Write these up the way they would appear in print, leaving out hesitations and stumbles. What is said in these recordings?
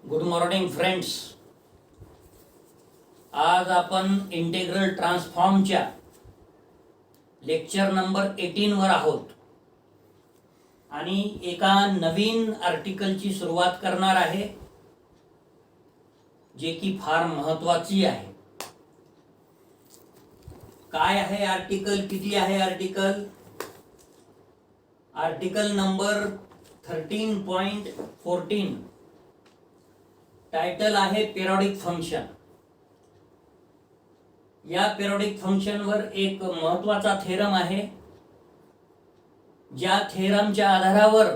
Good morning friends. आज आपण integral ट्रान्सफॉर्मच्या lecture number 18 वर आहोत आणि एका नवीन आर्टिकलची सुरुवात करणार आहे, जे की फार महत्त्वाची आहे. काय आहे आर्टिकल? किती आहे आर्टिकल? Article number 13.14. टायटल आहे पिरियडिक फंक्शन. या पिरियडिक फंक्शनवर एक महत्त्वाचा थेरम आहे, ज्या थेरमच्या आधारावर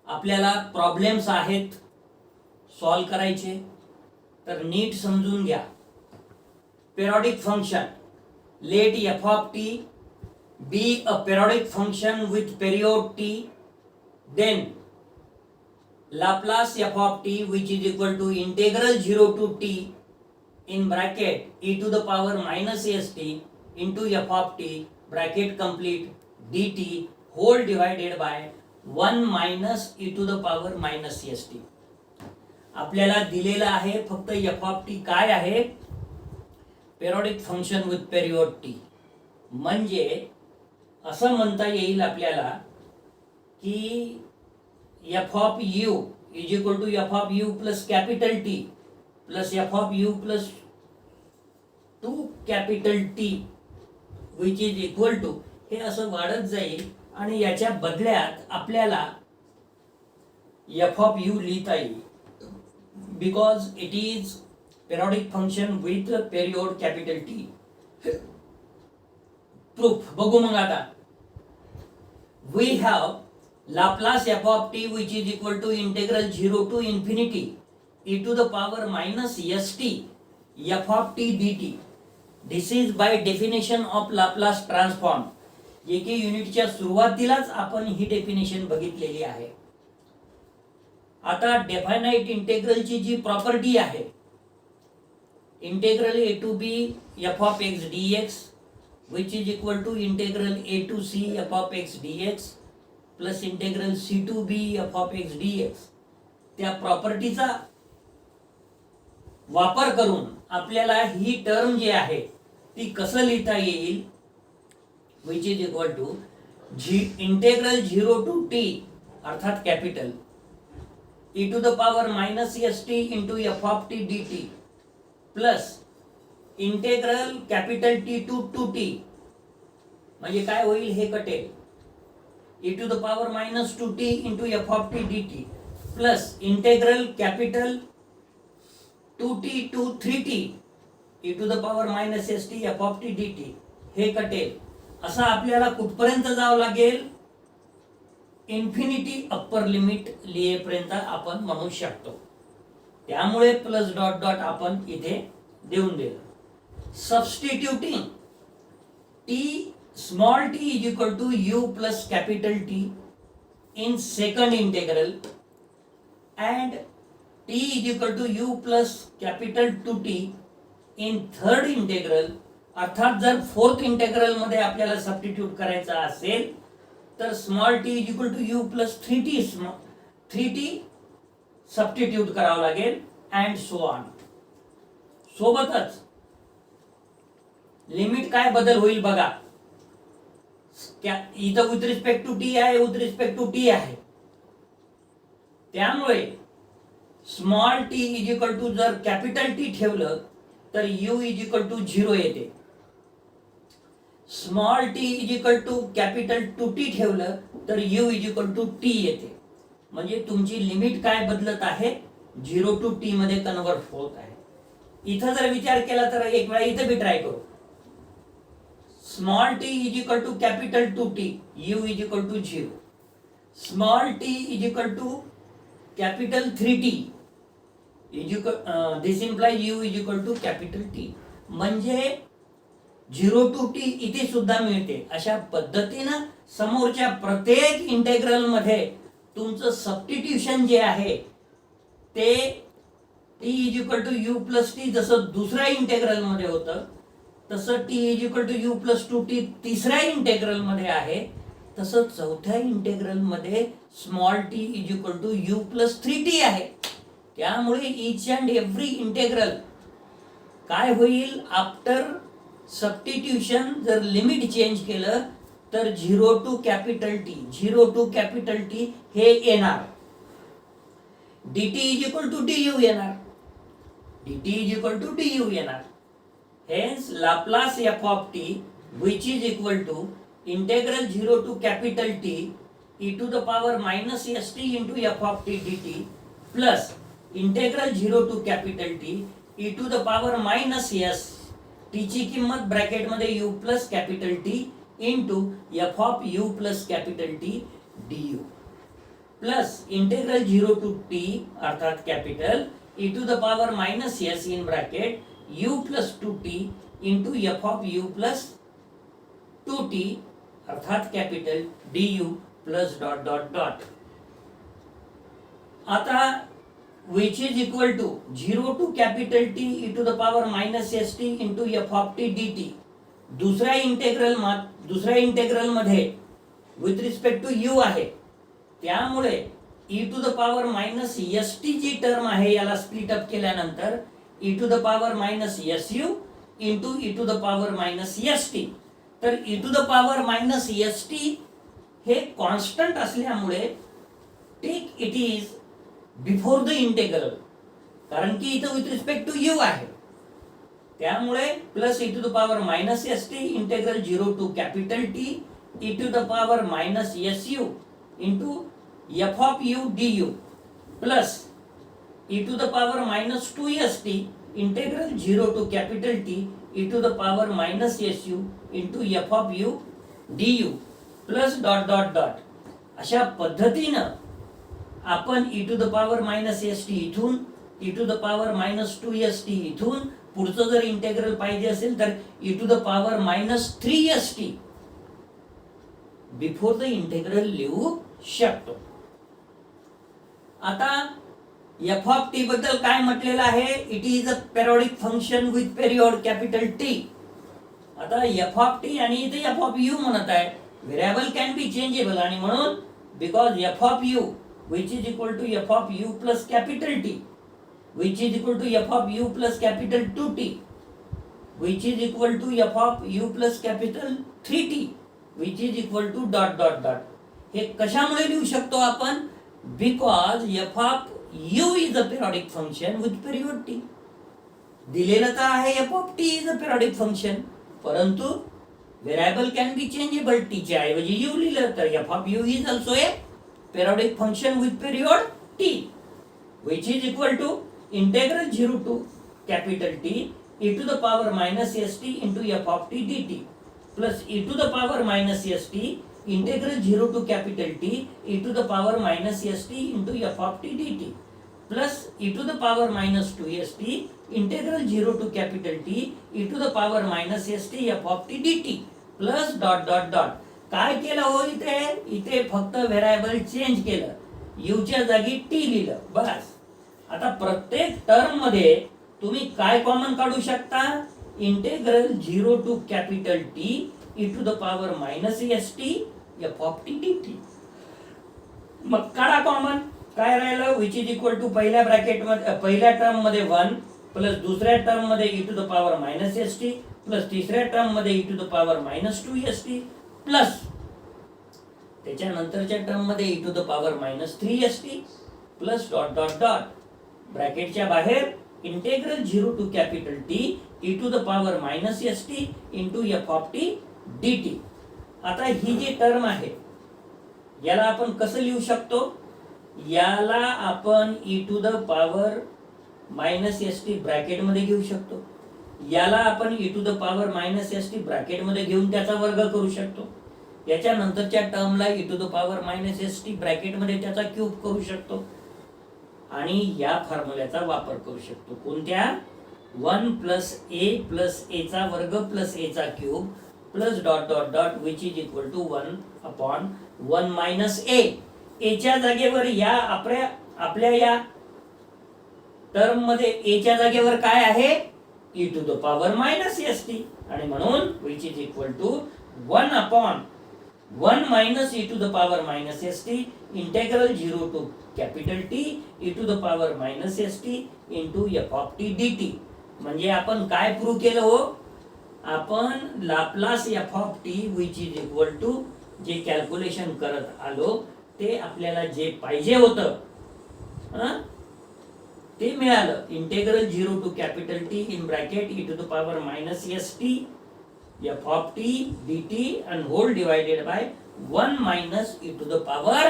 आपल्याला प्रॉब्लेम्स आहेत सॉल्व करायचे. तर नीट समजून घ्या. Periodic function, let f of t be a periodic function with period t, then Laplace f of t which is equal to integral 0 to t in bracket e to the power minus st into f of t bracket complete dt whole divided by 1 minus e to the power minus st. आपल्याला दिलेला आहे फक्त f of t काय आहे? Periodic function with period t. म्हणजे असं म्हणता येईल आपल्याला की f of u is equal to f of u plus capital T plus f of u plus 2 capital T which is equal to, हे असं वाढत जाईल आणि याच्या बदल्यात आपल्याला f of u लिहिता येईल, because it is periodic function with period capital T. Proof बघू मग आता. We have Laplace f of t which is equal to integral 0 to infinity e to the power minus st f of t dt. This is by definition of Laplace transform. जे की युनिटच्या सुरुवातीलाच आपण ही definition बघितलेली आहे. आता डेफायनाइट इंटेग्रलची जी property आहे, integral a to b f of x dx which is equal to integral a to c f of x dx plus integral c to b f of x dx, त्या प्रॉपर्टीचा वापर करून आपल्याला ही term जी आहे ती कसं लिहिता येईल, which is equal to integral 0 to t अर्थात capital e to the power minus st into f of t dt plus integral capital t to 2t, म्हणजे काय होईल हे कटेल, e to the power minus 2t into f of t dt plus integral capital 2t to 3t e to the power minus st f of t dt, हे कटेल. असं आपल्याला कुठपर्यंत जावं लागेल? इन्फिनिटी अप्पर लिमिट लिहेपर्यंत आपण म्हणू शकतो. त्यामुळे प्लस डॉट डॉट आपण इथे देऊन दिलं. Substituting t small t is equal to u plus capital T in second integral and t is equal to u plus capital 2t in third integral. अर्थात जर फोर्थ इंटेग्रल मध्ये आपल्याला substitute करायचा असेल तर small t is equal to u plus 3t substitute करावं लागेल and so on. सोबतच लिमिट काय बदल होईल बघा. इथं विथ रिस्पेक्ट टू टी आहे, विथ रिस्पेक्ट टू टी आहे. त्यामुळे small t is equal to जर कॅपिटल टी ठेवलं तर यू इज इक्वल टू 0 येते. Small t is equal to capital 2t ठेवलं तर u is equal to t येते. म्हणजे तुमची लिमिट काय बदलत आहे? 0 टू टी मध्ये कन्वर्ट होत आहे. इथं जर विचार केला तर एक वेळा इथं बी ट्राय करू. Small t is equal to capital 2t, u is equal to 0. Small t is equal to capital 3t, this implies u is equal to capital t. म्हणजे 0 टू t इथे सुद्धा मिळते. अशा पद्धतीनं समोरच्या प्रत्येक इंटेग्रल मध्ये तुमचं सबस्टिट्यूशन जे आहे ते t is equal to u plus t जसं दुसऱ्या इंटेग्रल मध्ये होतं तसं t is equal to u प्लस 2t तिसऱ्या इंटेग्रल मध्ये आहे. तसंच चौथ्या इंटेग्रल मध्ये small t is equal to u plus 3t आहे. त्यामुळे इच अँड एव्हरी इंटेग्रल काय होईल, आफ्टर सबस्टिट्यूशन जर लिमिट चेंज केलं तर 0 टू कॅपिटल टी हे येणार. dt is equal to du येणार. Hence Laplace f of t which is equal to integral 0 to capital T e to the power minus st into f of t dt plus integral 0 to capital T e to the power minus s t ची किंमत bracket मध्ये u plus capital T into f of u plus capital T du plus integral 0 to t अर्थात capital e to the power minus s in bracket u plus 2t into f of u plus 2t अर्थात capital du plus dot dot dot. आता which is equal to 0 to capital T e to the power minus st into f of t dt. दुसऱ्या integral मध्ये with respect to u आहे, त्यामुळे e to the power minus st जी term आहे याला split up केल्यानंतर e to the power minus su into e to the power minus st. तर e to the power minus st हे constant असल्यामुळे take it is before the integral, कारण की इथं विथ रिस्पेक्ट टू u आहे, त्यामुळे plus e to the power minus st integral 0 to capital T e to the power minus su into f of u du plus e to the power minus 2st integral 0 to capital T e to the power minus su into f of u du plus dot dot dot. अशा पद्धतीनं आपण e to the power minus st इथून e to the power minus 2st इथून पुढचं जर integral पाहिजे असेल तर e to the power minus 3st before the integral लिहू शकतो. आता f ऑफ t बद्दल काय म्हटलेलं आहे, it is a periodic function with period capital T. आता f ऑफ t आणि इथे f ऑफ u म्हणत आहे, व्हेरिएबल कॅन बी चेंजेबल, आणि म्हणून because f of u which is equal to f of u plus capital T which is equal to f of u plus capital 2t which is equal to f of u plus capital 3t which is equal to dot dot dot. हे कशामुळे लिहू शकतो आपण, because f of u is a periodic function with period t. दिलेलं तर आहे f of t is a periodic function, परंतु variable can be changeable, t च्या ऐवजी u लिहिलं तर f of u is also a periodic function with period t which is equal to integral 0 to capital T e to the power minus st into f of t dt plus e to the power minus st integral 0 to capital T e to the power minus st into f of t dt plus e to the power minus 2st integral 0 to capital T e to the power minus st f of t dt plus dot dot dot. काय केलं हो, इथे फक्त variable change केलं, u च्या जागी t लिहिलं बस. आता प्रत्येक टर्म मध्ये तुम्ही काय कॉमन काढू शकता, integral 0 to capital T e to the power minus st f of t dt. मग काढा कॉमन, काय राहिलं, विच इज इक्वल टू पहिल्या ब्रॅकेट मध्ये पहिल्या टर्म मध्ये 1 प्लस दुसऱ्या टर्म मध्ये e to the power minus st plus तिसऱ्या टर्म मध्ये e to the power minus 2st plus त्याच्यानंतरच्या टर्म मध्ये e to the power minus 3st plus dot dot dot. ब्रॅकेटच्या बाहेर integral 0 to capital T e to the power minus st into f of t dt. आता ही जी term आहे याला आपण कसं लिहू शकतो, याला आपण e to the power minus st bracket मध्ये घेऊ शकतो, याला आपण e to the power minus st bracket मध्ये घेऊन त्याचा वर्ग करू शकतो, याच्या नंतरच्या टर्मला e to the power minus st bracket मध्ये त्याचा क्यूब करू शकतो, आणि या फॉर्म्युल्याचा वापर करू शकतो. कोणत्या, 1 प्लस a चा वर्ग प्लस a चा cube plus dot dot dot which is equal to 1 upon 1 minus a. a च्या जागेवर या आपल्या या टर्म मध्ये a च्या जागेवर काय आहे, e to the power minus st, आणि म्हणून which is equal to 1 upon 1 minus e to the power minus st integral 0 to capital T e to the power minus st into f of t dt. म्हणजे आपण काय prove केलं हो? आपण Laplace f of T which is equal to जे calculation करत आलो ते आपल्याला जे पाहिजे होतं ते मिळालं. Integral 0 to capital T in bracket e to the power minus s t f of t d t and whole divided by 1 minus e to the power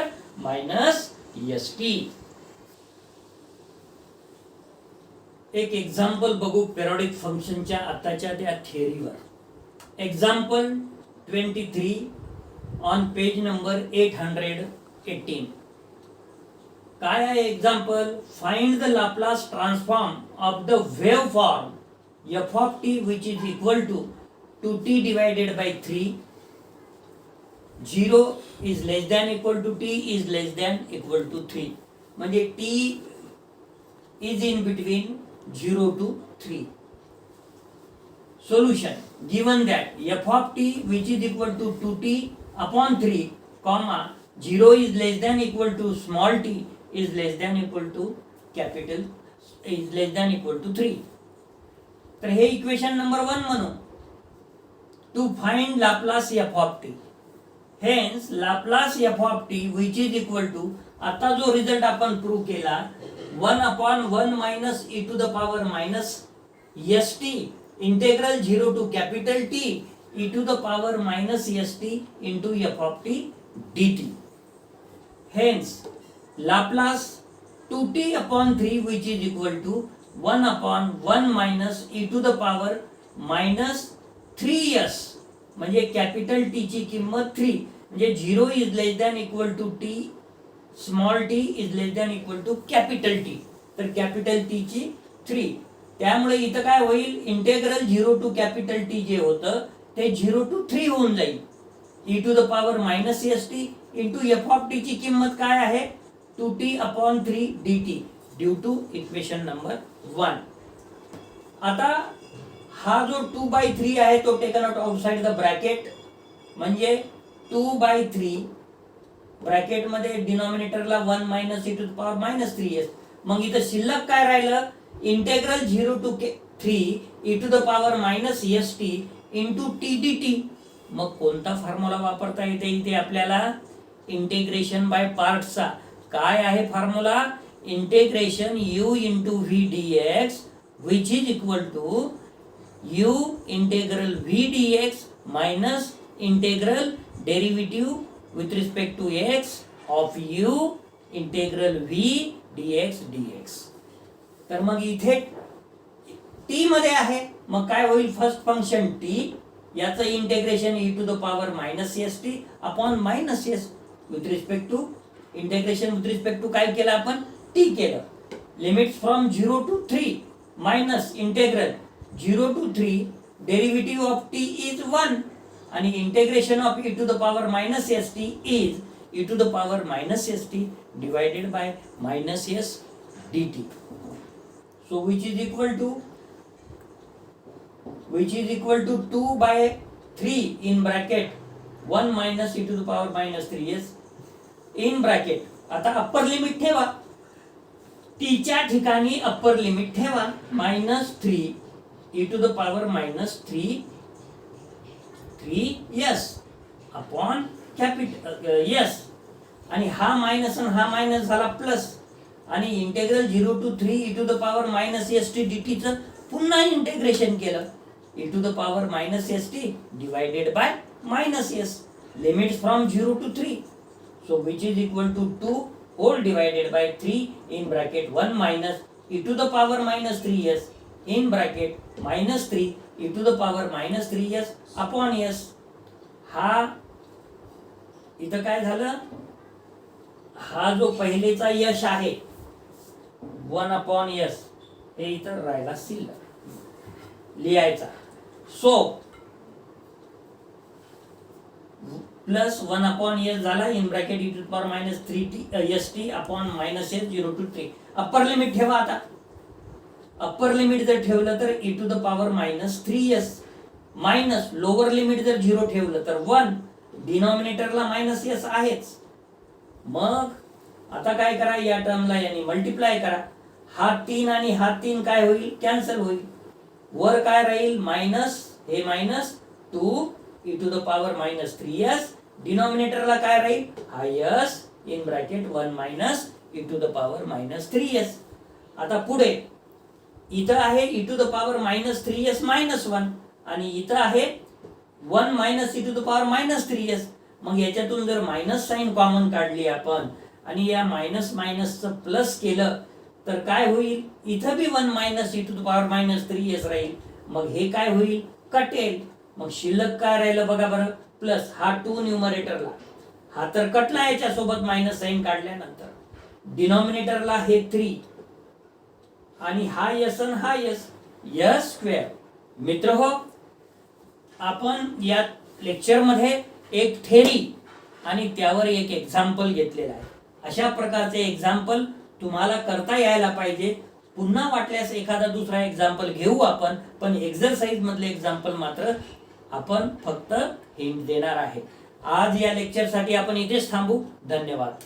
minus st. एक एक्झाम्पल बघू पेरियोडिक फंक्शनच्या आताच्या त्या थिअरीवर. Example 23 on page number 818. काय आहे example? Find the Laplace transform of the wave form F of T which is equal to 2t divided by 3. 0 is less than equal to t is less than equal to 3. म्हणजे t is in between 0 to 3. Solution: given that f of t which is equal to 2t upon 3, comma 0 is less than equal to small t is less than equal to capital is less than equal to 3. तर हे equation number 1 म्हणू. To find Laplace f of t, hence Laplace f of t which is equal to, आता जो result आपण prove केला 1 upon 1 minus e to the power minus st integral 0 to capital T e to the power minus st into f of t dt. Hence Laplace 2t upon 3 which is equal to 1 upon 1 minus e to the power minus 3s म्हणजे capital T ची किंमत 3 म्हणजे 0 is less than equal to t, small t is less than equal to capital T. तर capital T ची 3. त्यामुळे इथं काय होईल? इंटेग्रल 0 टू कॅपिटल टी जे होतं ते 0 टू 3 होऊन जाईल. E to the power minus s t into f of t ची किंमत काय आहे? 2t upon 3 dt due to equation number 1. आता हा जो 2/3 आहे तो taken out outside the bracket, म्हणजे 2/3 ब्रॅकेट मध्ये डिनॉमिनेटरला 1 minus e to the power minus 3s. मग इथं शिल्लक काय राहिलं? Integral 0 to 3 e to the power minus st into t dt. मग कोणता फॉर्म्युला वापरता येते इथे आपल्याला? इंटिग्रेशन बाय पार्ट्सचा. काय आहे formula? Integration u into v dx which is equal to u integral v dx minus integral derivative with respect to x of u integral v dx dx. तर मग इथे t मध्ये आहे, मग काय होईल? फर्स्ट फंक्शन t याचं integration e to the power minus s t upon minus s with respect to integration with respect to काय केलं आपण? t केलं. Limits from 0 to 3 minus integral 0 to 3 derivative of t is 1 आणि integration of e to the power minus st is e to the power minus st divided by minus s dt. So which is equal to 2/3 in bracket 1 minus e to the power minus 3s in bracket. आता upper limit ठेवा, t च्या ठिकाणी upper limit ठेवा -3 e to the power minus 3s upon capital yes आणि हा minus आणि हा minus झाला प्लस आणि integral 0 to 3 e to the power minus st dt चं पुन्हा इंटिग्रेशन केलं e to the power minus st divided by minus s. Limits from 0 to 3. So which is equal to 2 whole divided by 3 in bracket 1 minus e to the power minus 3s in bracket minus 3 e to the power minus 3s upon s. हा इथं काय झालं? हा जो पहिलेचा यश आहे 1 upon s हे इथं राहिला शिल्लक लिहायचा. सो प्लस 1 अपॉन s झाला in bracket e to the power minus 3t st upon minus s 0 to 3. Upper limit ठेवा. आता अप्पर लिमिट जर ठेवलं तर e to the power minus 3s minus lower limit जर 0 ठेवलं तर 1 डिनॉमिनेटरला मायनस एस आहेच. मग आता काय करा, या टर्मला याने मल्टिप्लाय करा. हा 3 आणि हा 3 काय होईल, कॅन्सल होईल. वर काय राहील, मायनस, हे minus 2 e to the power minus 3s. डिनॉमिनेटरला काय राहील, हा s in bracket 1 minus e to the power minus 3s. आता पुढे इथं आहे e to the power minus 3s minus 1 आणि इथं आहे 1 minus e to the power minus 3s. मग याच्यातून जर मायनस साइन कॉमन काढली आपण आणि या मायनस मायनसचं प्लस केलं तर काय होईल, इथं बी 1 minus e to the power minus 3s राहील. मग हे काय होईल, कटेल. मग शिल्लक काय राहिलं बघा बरं, प्लस हा 2 न्यूमरेटरला, हा तर कटला याच्यासोबत मायनस साइन काढल्यानंतर. डिनॉमिनेटरला हे 3 आणि हा यस आणि हा यस, यस स्क्वेअर. मित्र हो, आपण या लेक्चर मध्ये एक थेरी आणि त्यावर एक एक्झाम्पल घेतलेला आहे. अशा प्रकारचे एक्झाम्पल तुम्हाला करता यायला पाहिजे. पुन्हा वाटल्यास एखादा दुसरा एक्झाम्पल घेऊ आपण, पण एक्सरसाइज मधले एक्झाम्पल मात्र आपण फक्त हिंट देणार आहे. आज या लेक्चर साठी आपण इथेच थांबू. धन्यवाद.